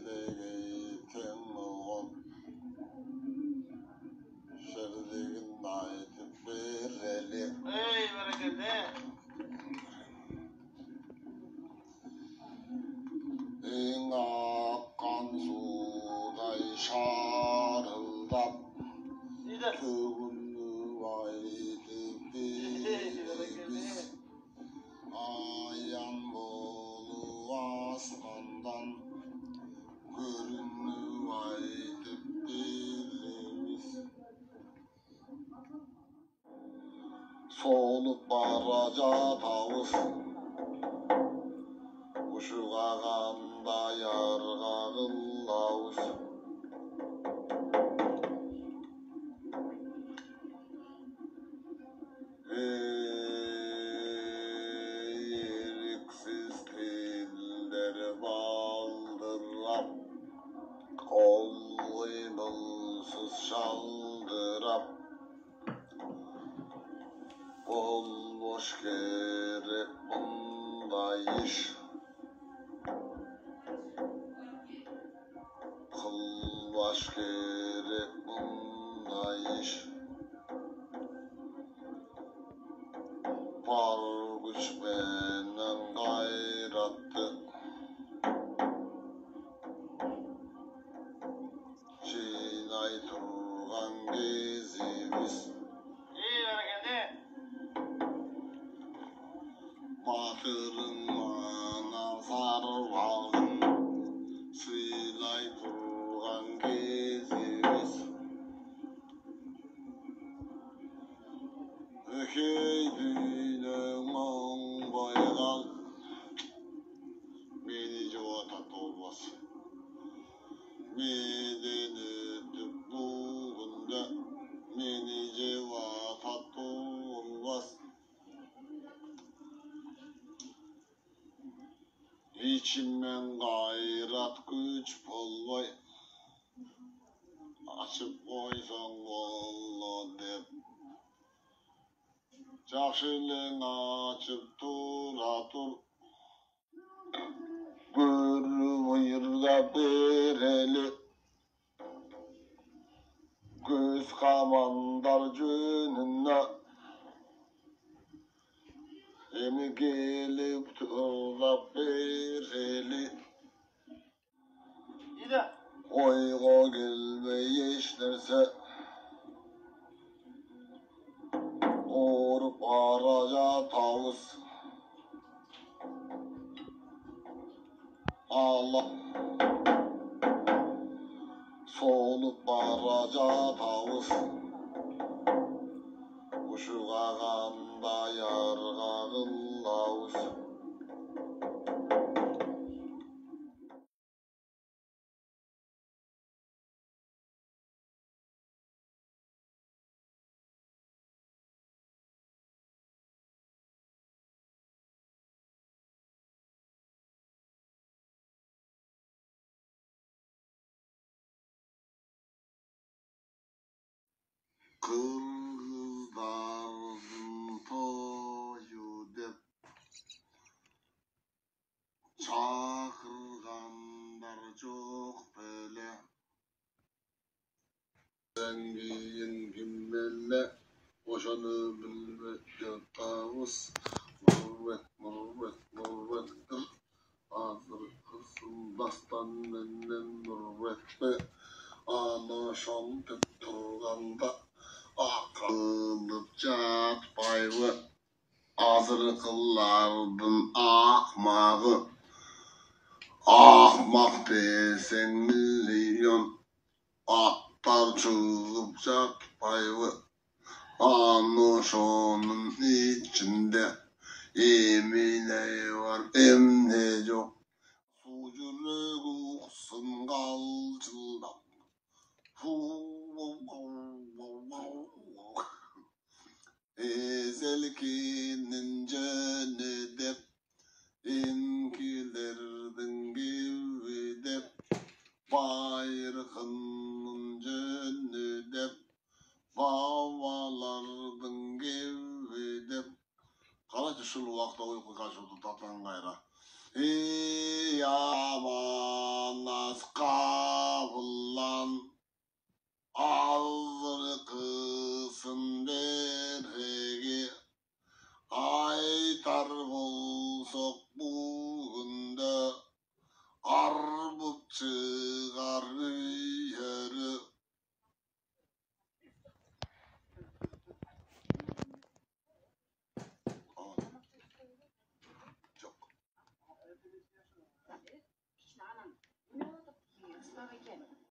Feleyten olan şerliğin ayetip bereli. Ey bereketli. En akkan suday şarıldap tövünü ayetip bereliz. Ayan bolu asmandan görünü ayetip bereliz. Solup baraca tavus uşuğağanda yarğağın lavuz. Eriksiz tiller baldırap kol kıymılsız şaldırap bol boş gerek bunda iş kılbaş gerek bunda iş var güç menen gayratты çiğnay turgan kezimiz. Ey bereketli. Batırın mana sarvağın sıylay turgan kezimiz. Ökey düğünün on boygal beni cevata olmaz. Meden ötüp buğunda meni cevata olmaz. İçimden gayrat güç bolboy açıp koysan bollo dep jakşılığın açıp tura tur görü buyurda bereli göz kamandar jönüne emi gelip turda bereli İyi de. oyga gelmey eşlerse orup araca tavus Allah solup baraca tavus uşuğağanda yarğağın lavuz. Kırgızların toyu dep çakırganlar çok bele. Zengiyin gimmelle oşanı bilmekte tavus. Murvet murvet murvet kır hazır kızım dastan menden murvetme. Ana şam tep turganda akılıp jatpayby azırkılardın akmağı. Ahmak desen milyon attar çıkıp jatpayby ana şonun içinde emine var emne yok. Su yürek uğsun kalçıldap ezelkinin jönü dep inkilerden gibi dep bayrağının jönü dep babalardan gibi dep. Karaca şul vakta uyku kaçırdı tatan gayra. Ey aman asqabullan Azrıkısın berhegi Aytar bulsok